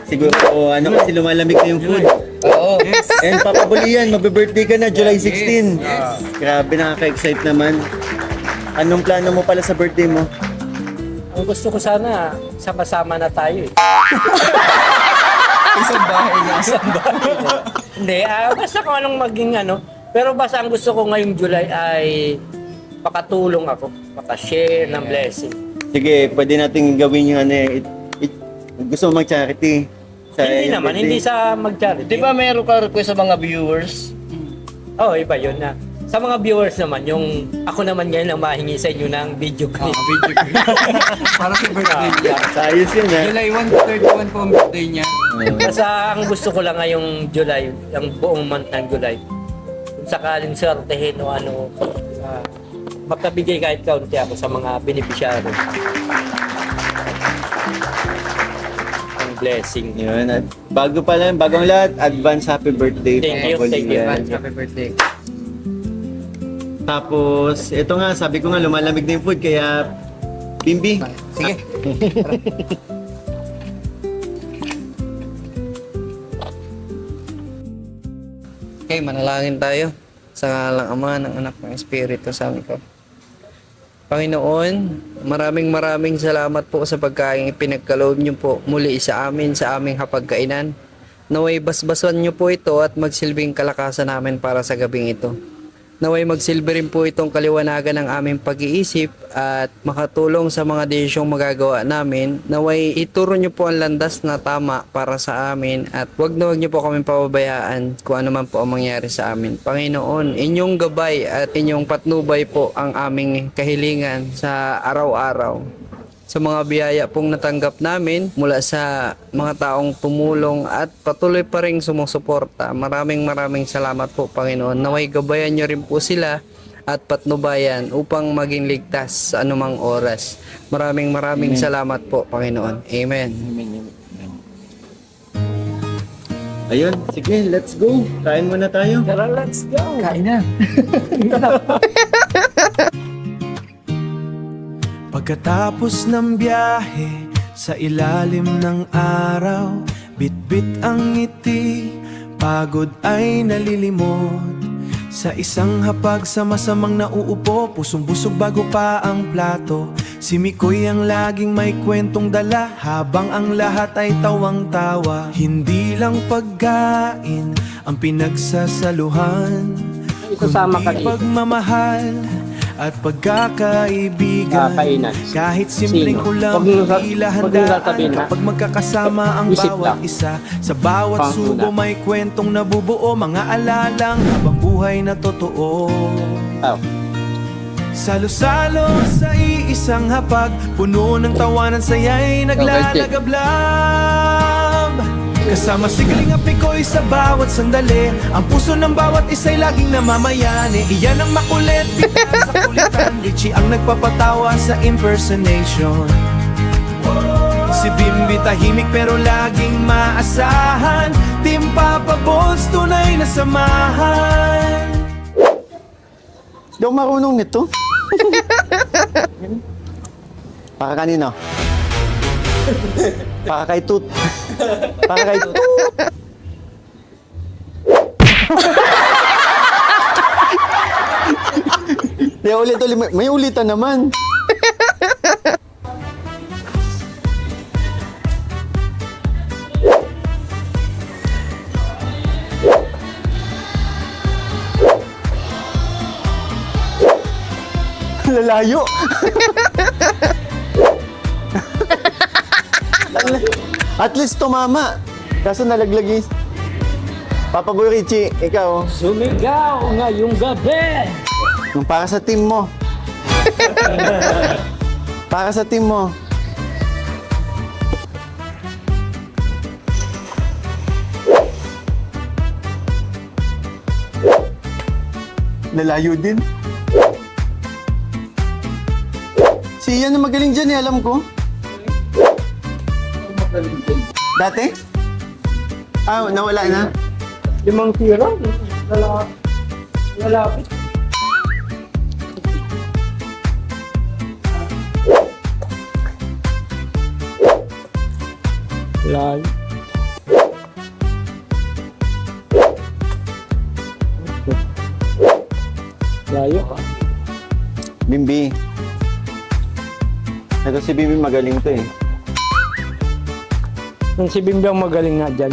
Siguro kasi lumalamig na yung food. Oo. And Papa Bulian, magbe-birthday ka na July 16. Grabe, nakaka-excite naman. Anong plano mo pala sa birthday mo? Ang gusto ko sana, sama-sama na tayo eh. Isang bahay na. Hindi, basta kung anong maging Pero basta ang gusto ko ngayong July ay makatulong ako, makashare ng blessing. Sige, pwede natin gawin yung gusto mo mag-charity. Hindi naman, hindi sa mag-charity. Di ba meron ka request sa mga viewers? Oo, iba yun na. Sa mga viewers naman, yung ako naman ngayon ang mahingi sa inyo ng video clip. Para sa birthday niya. Ayos yun July 1 to 31 po ang birthday niya. Basta ang gusto ko lang ngayong July, ang buong month ng July, kung sakaling swertehin o makabigay kahit kaunti ako sa mga beneficiary. blessing. Yun. At bagong lahat, advance happy birthday. Thank you, Papa thank you. Julian. Happy birthday. Tapos, ito nga, sabi ko nga, lumalamig na yung food, kaya, Bimbi, Sige. Okay, manalangin tayo sa ngalang Ama, ng Anak, ng Espiritu Santo. Panginoon, maraming salamat po sa pagkain ipinagkaloob niyo po muli sa amin sa aming hapagkainan. Naway basbasan niyo po ito at magsilbing kalakasan namin para sa gabing ito. Naway magsilbi rin po itong kaliwanagan ng aming pag-iisip at makatulong sa mga desisyong magagawa namin. Naway ituro niyo po ang landas na tama para sa amin at wag niyo po kami pababayaan kung ano man po ang mangyari sa amin. Panginoon, inyong gabay at inyong patnubay po ang aming kahilingan sa araw-araw. Sa mga biyaya pong natanggap namin mula sa mga taong tumulong at patuloy pa ring sumusuporta. Maraming salamat po, Panginoon. Naway gabayan niyo rin po sila at patnubayan upang maging ligtas sa anumang oras. Maraming salamat po, Panginoon. Amen. ayun, sige, let's go. Kain muna tayo. Tara, let's go. Kain na. Pagkatapos ng biyahe sa ilalim ng araw, bitbit ang ngiti, pagod ay nalilimot. Sa isang hapag sa masamang nauupo, pusong busog bago pa ang plato. Si Mikoy ang laging may kwentong dala, habang ang lahat ay tawang-tawa. Hindi lang pagkain ang pinagsasaluhan, Isasama ka kundi dito. pagmamahal at pagkakaibigan. Kakainan. Kahit simpleng Sino? ulam, Huwag mo tila sasabihin, handaan ha? kapag magkakasama ang Isip bawat lang. isa. Sa bawat Pang subo una. may kwentong nabubuo, mga alalang habang buhay na totoo. Oh. Salo-salo sa iisang hapag, puno ng tawanan, saya'y naglalagablab. Kasama si Galing at Pikoy sa bawat sandali, ang puso ng bawat isa'y laging namamayani. Iyan ang makulit, bigla sa kulitan, Richie ang nagpapatawa sa impersonation. Si Bimbi tahimik pero laging maasahan, Team Papa Balls tunay na samahan. Di ako marunong nito. Para kanino? Para kay Tut. Para kay Tut. Di ulit. May ulitan naman. Lalayo. At least tumama. Kaso nalaglagi. Papa Boy Richie, ikaw. Sumigaw ngayong gabi. Yung para sa team mo. Para sa team mo. Lalayo din. Si Ian na magaling dyan eh, alam ko. Dati? Ah, nawala na? 5 tira. Lalapit. Layo. Layo ka. Bimbi. Ito si Bimbi magaling to eh. Yung si Bimbi ang magaling nga dyan.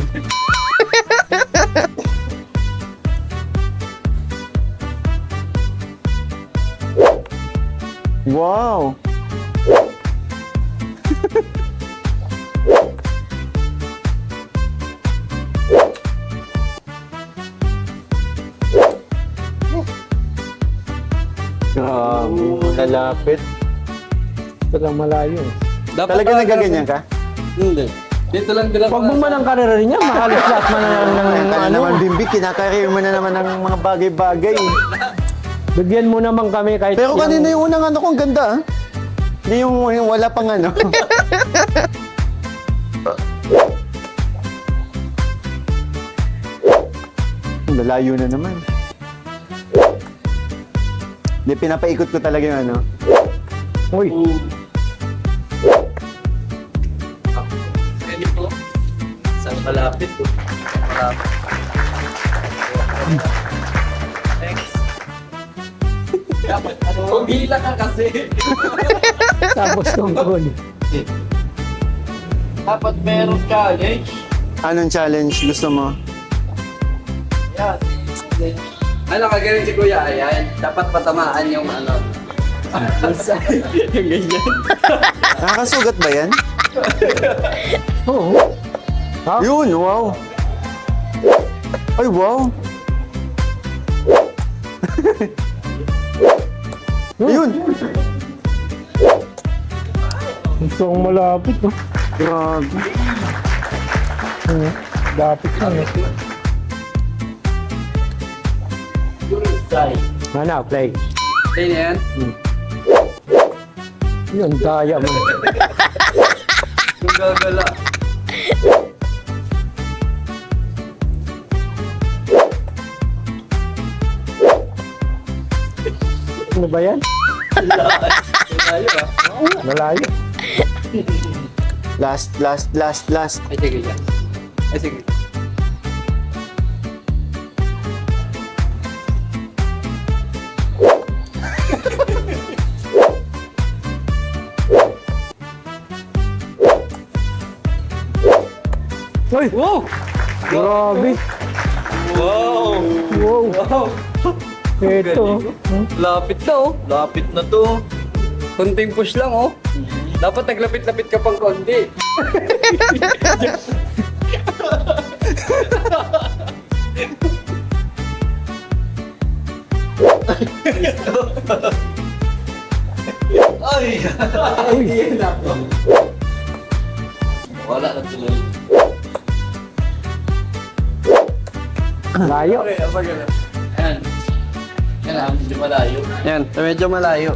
Wow! Grabe, lalapit. Ito lang malayo. Talaga nagaganyan ka? Hindi. Dito lang dila Huwag mo man ang karera rin niya, makalis lahat man ng Kaya ano. naman, Bimbi, kinakarir mo na naman ng mga bagay-bagay. Bigyan mo naman kami kahit Pero kanina yung unang ano ko, ang ganda ah. Hindi yung wala pang ano. Lalayo na naman. Di, pinapaikot ko talaga yung ano. Uy, Pwede po. Saan malapit po? Malapit. Thanks. Dapat ano? Pumila ka kasi. tapos tungkol. Dapat meron challenge. Anong challenge gusto mo? Yan. Ano kagaling si Kuya? Ayan. Dapat patamaan yung ano. yung ganyan. Nakakasugat ba yan? Oo. Ha? Yun, wow. Ay, wow. Yun. Gusto kong malapit, no? Grabe. Dapit yan, eh. Ano, play. Ayun yan. Yun, daya mo. Yung gagala. Ano ba yan? Tayo ah. Malayo. Last. Ay sige yan. Ay sige. Uy! Wow! Grabe! Wow! Wow! Wow! Ito. Lapit na oh. Lapit na to. Konting push lang oh. Dapat naglapit-lapit ka pang konti. Ay! Ay! Wala na tuloy. Layo. Ayan. Yan ah, medyo malayo. Yan, medyo malayo.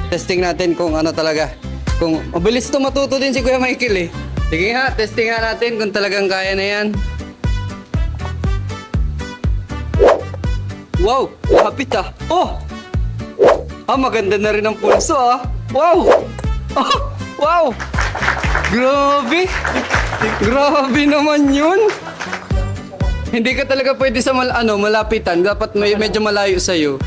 Testing natin kung ano talaga. Kung mabilis to matuto din si Kuya Michael eh. Sige nga, testing nga natin kung talagang kaya na yan. Wow! Lapit ah! Oh! Ah, maganda na rin ang pulso ah! Wow! Oh! Wow! Grabe! Grabe naman yun! Hindi ka talaga pwede sa malapitan. Dapat medyo malayo sa'yo.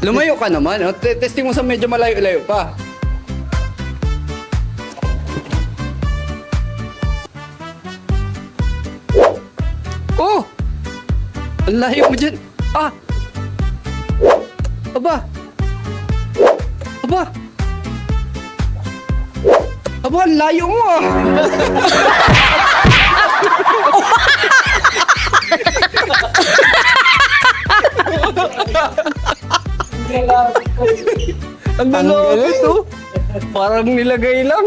Lumayo ka naman. Testing mo sa medyo malayo-layo pa. Oh! Ang layo mo dyan. Ah! Aba! Aba! Aba, ang layo mo ah! Ang lalapit oh! Parang nilagay lang.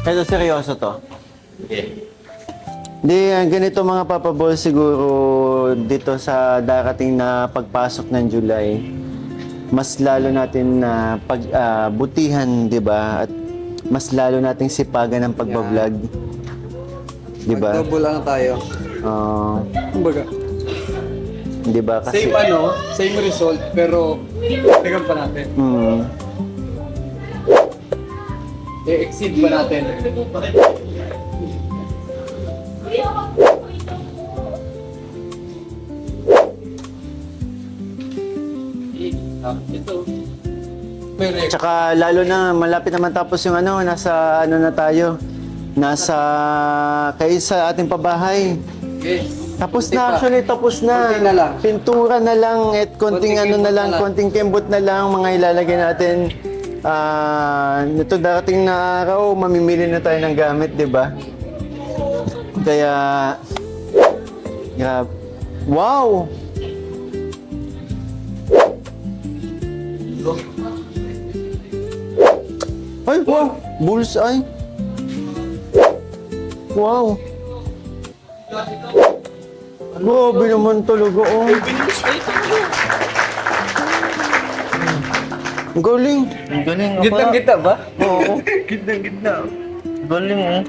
Ito, seryoso to. Di, ganito mga Papa Ball siguro dito sa darating na pagpasok ng July, mas lalo natin na pagbutihan, di ba? At mas lalo nating sipagan ng pagbablog. Di ba? Double lang tayo. Kumbaga, Di ba? Kasi, same result, pero tagan pa natin. I-exceed pa natin. Ito. Tsaka lalo na malapit naman tapos yung nasa na tayo. Nasa kayo sa ating pabahay. Okay. Tapos Konti na pa. actually, tapos na. Konti na lang. Pintura na lang at konting Konting na kembot lang, na lang. konting kembot na lang mga ilalagay natin. Nito darating na araw, mamimili na tayo ng gamit, di ba? Kaya, grabe. Wow! Ay, wow! Bullseye! Wow! Grabe naman talaga, oh. Ang galing. Ang galing. Gitang-gita ba? Oo. Gitang-gita. Galing eh.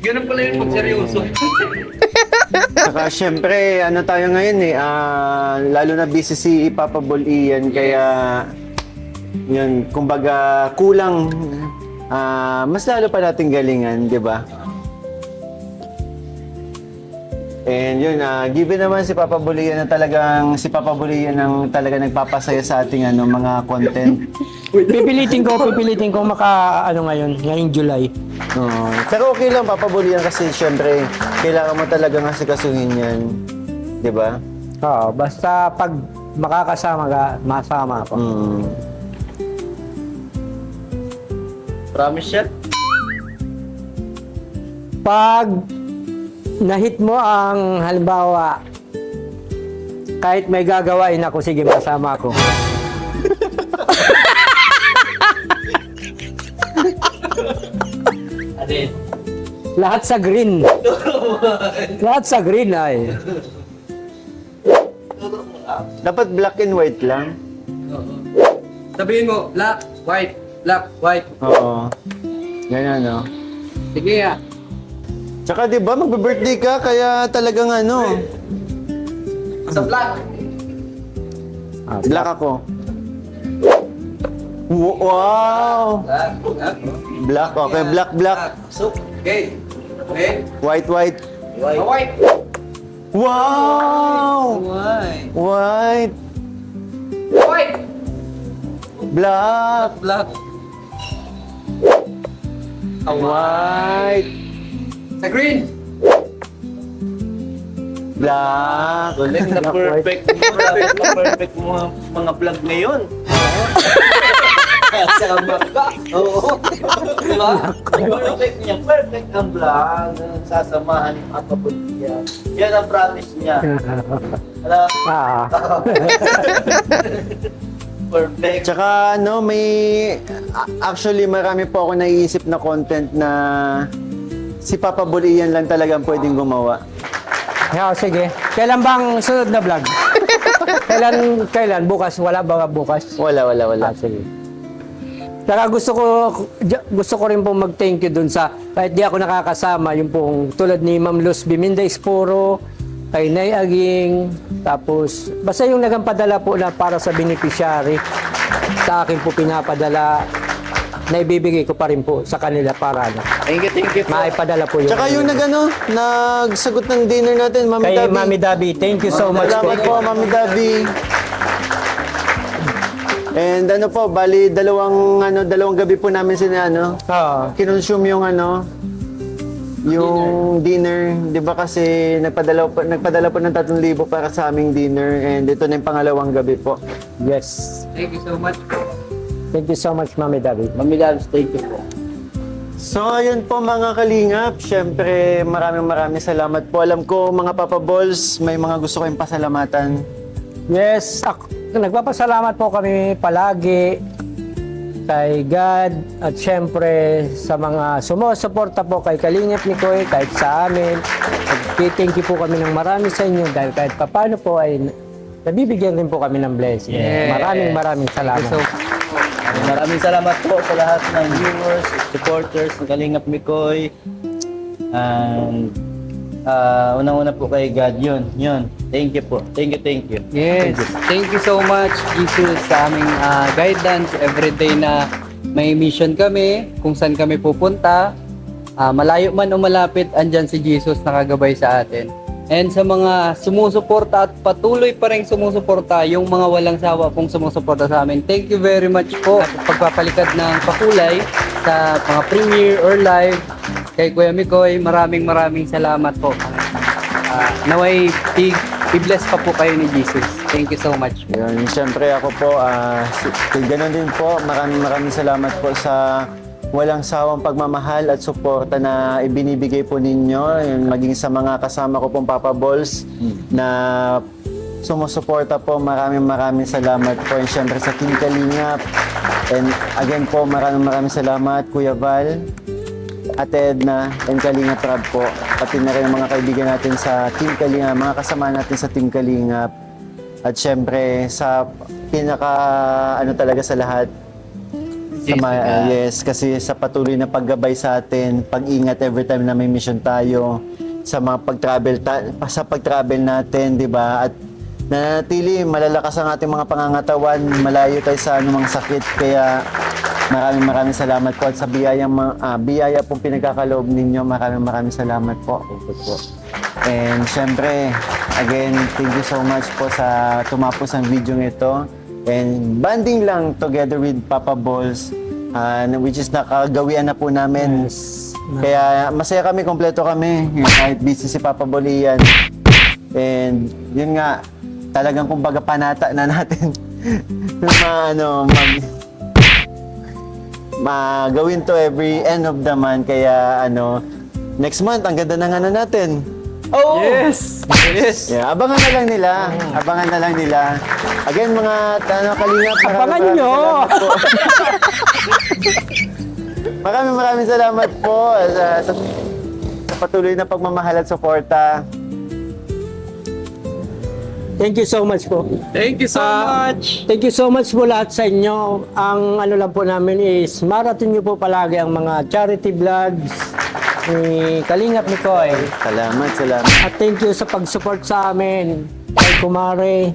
Ganun pala yung pagseryoso. Saka syempre, ano tayo ngayon eh, lalo na busy si Papa Bol Ian, kaya yun, kumbaga kulang, mas lalo pa nating galingan, di ba? And yun, given naman si Papa Bol Ian na talagang, si Papa Bol Ian ang talaga nagpapasaya sa ating mga content. Pipilitin ko ngayong July. Oo. Pero okay lang, Papa Bol Ian, kasi syempre, kailangan mo talaga nga sikasuhin yan. Di ba? Oo, basta pag makakasama ka, masama ako. Mm. Promise siya? Pag nahit mo ang halimbawa, kahit may gagawain ako, sige, masama ako. Alin? Lahat sa green. Lahat sa green ay. Dapat black and white lang. Sabihin mo, black, white, black, white. Oo. Ganyan, no? Sige ah. Tsaka di ba magbe-birthday ka, kaya talagang Sa black. black ako. Wow! Black, black. Black, okay. Black, black. So, okay. Okay. White, white. White. Wow! White. White. White. Black. Black. White. Sa green. Black. Galing na perfect mo. Dapat na perfect mo mga vlog ngayon. Sama ka. Oo. Diba? Perfect niya. Perfect ang vlog. Sasamahan yung Papa Bol Ian. Yan ang promise niya. Alam? Ah. Perfect. Tsaka actually marami po ako naiisip na content na si Papa Bol Ian lang talagang pwedeng gumawa. Yeah, sige. Kailan bang sunod na vlog? Kailan? Bukas? Wala ba bukas? Wala. Ah, sige. Saka gusto ko rin pong mag-thank you dun sa, kahit di ako nakakasama, yung pong tulad ni Ma'am Luz Biminda Esporo, kay Nay Aging, tapos basta yung nagpadala po na para sa beneficiary, sa akin po pinapadala, na ibibigay ko pa rin po sa kanila para Thank you po. maipadala po yung... Tsaka yung nagsagot ng dinner natin, Mami Kay Dabi. Mami Dabi, thank you so much po. Salamat po, Mami Dabi. And bali dalawang gabi po namin Oo. kinonsume yung dinner, 'di ba, kasi nagpadala po ng 3,000 para sa aming dinner, and ito na yung pangalawang gabi po. Yes. Thank you so much. Thank you so much, Mami Dabi. Mami Labs, thank you po. So, ayun po mga kalingap. Siyempre, maraming salamat po. Alam ko, mga Papa Balls, may mga gusto kayong pasalamatan. Yes, nagpapasalamat po kami palagi kay God at syempre sa mga sumusuporta po kay Kalingap Mikoy, kahit sa amin. Thank you po kami ng marami sa inyo dahil kahit papano po ay nabibigyan rin po kami ng blessing. Yeah. Maraming salamat. So, Maraming salamat po sa lahat ng viewers, supporters ng Kalingap Mikoy. And unang-una po kay God, yun. Thank you po. Thank you. yes. Thank you so much, Jesus, sa aming guidance everyday na may mission kami, kung saan kami pupunta. Malayo man o malapit, andyan si Jesus nakagabay sa atin. And sa mga sumusuporta at patuloy pa rin sumusuporta, yung mga walang sawa pong sumusuporta sa amin, thank you very much po. Pagpapalikad ng pakulay sa mga premiere or live kay Kuya Mikoy, maraming salamat po. Naway i-bless pa po kayo ni Jesus. Thank you so much. Yun, siyempre ako po, ganoon din po, maraming salamat po sa walang sawang pagmamahal at suporta na ibinibigay po ninyo, yung maging sa mga kasama ko pong Papa Balls na sumusuporta po. Maraming salamat po, and siyempre sa Team Kalingap. And again po, maraming salamat Kuya Val, Ate Edna, and Kalingap Rab po. Pati na rin ang mga kaibigan natin sa Team Kalingap, mga kasama natin sa Team Kalingap. At syempre sa talaga sa lahat, Jessica. Yes, kasi sa patuloy na paggabay sa atin, pag-ingat every time na may mission tayo, sa mga sa pag-travel natin, 'di ba? At nanatili malalakas ang ating mga pangangatawan, malayo tayo sa anumang sakit. Kaya maraming salamat po at sa biyaya pong pinagkakaloob ninyo. Maraming salamat po. And syempre, again, thank you so much po sa tumapos ang video ito. And banding lang together with Papa Balls, which is nakagawian na po namin. Kaya masaya kami, kompleto kami. Kahit busy si Papa Bolian. And yun nga, talagang kumbaga panata na natin gawin to every end of the month. Kaya next month, ang ganda ng natin. Oh! Yes! Yes! Yeah, abangan na lang nila. Abangan na lang nila. Again, mga kalingap. Abangan nyo! Maraming salamat po sa patuloy na pagmamahal at suporta. Thank you so much po. Thank you so much! Thank you so much po lahat sa inyo. Ang lang po namin is marathon nyo po palagi ang mga charity vlogs ni Kalingap Mikoy. Salamat. At thank you sa pag-support sa amin. Kay Kumare.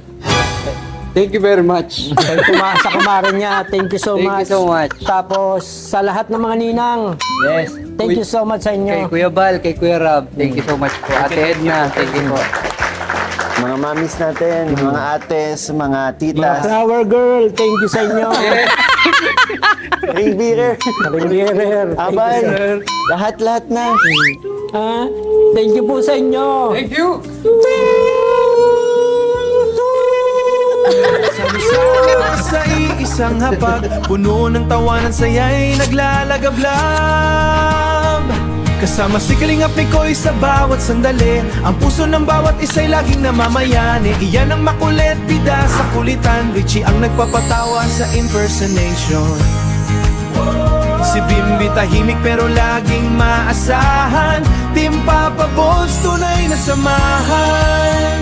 Thank you very much. Sa kumare niya. Thank you so Thank much. you so much. Tapos sa lahat ng mga ninang. Yes! Thank you so much sa Kay inyo. Kuya Bal, kay Kuya Rab, thank you so much po. Ate Edna, thank you po. Mga mamis natin, mga ates, mga Mga titas, flower girl, thank you sa inyo. ring bearer, Riviere, abay, lahat na. Thank you po sa inyo. Thank you! Sama-sama sa iisang hapag, puno ng tawanan, saya'y naglalagablab. Kasama si Kalingap Mikoy sa bawat sandali, ang puso ng bawat isa'y laging namamayani. Iyan ang makulit, bida sa kulitan, Richie ang nagpapatawa sa impersonation. Si Bimbi tahimik pero laging maasahan, Team Papa Balls tunay na samahan.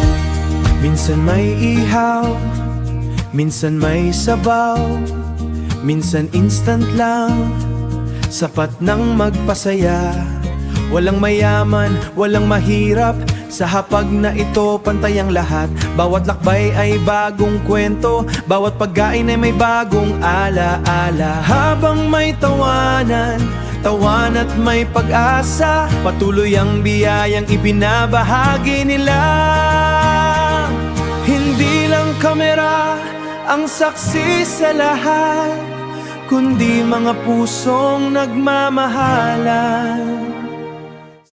Minsan may ihaw, minsan may sabaw, minsan instant lang, sapat nang magpasaya. Walang mayaman, walang mahirap, sa hapag na ito pantay ang lahat. Bawat lakbay ay bagong kwento, bawat pagkain ay may bagong alaala. Habang may tawanan at may pag-asa, patuloy ang biyayang ibinabahagi nila. Hindi lang kamera ang saksi sa lahat, kundi mga pusong nagmamahalan.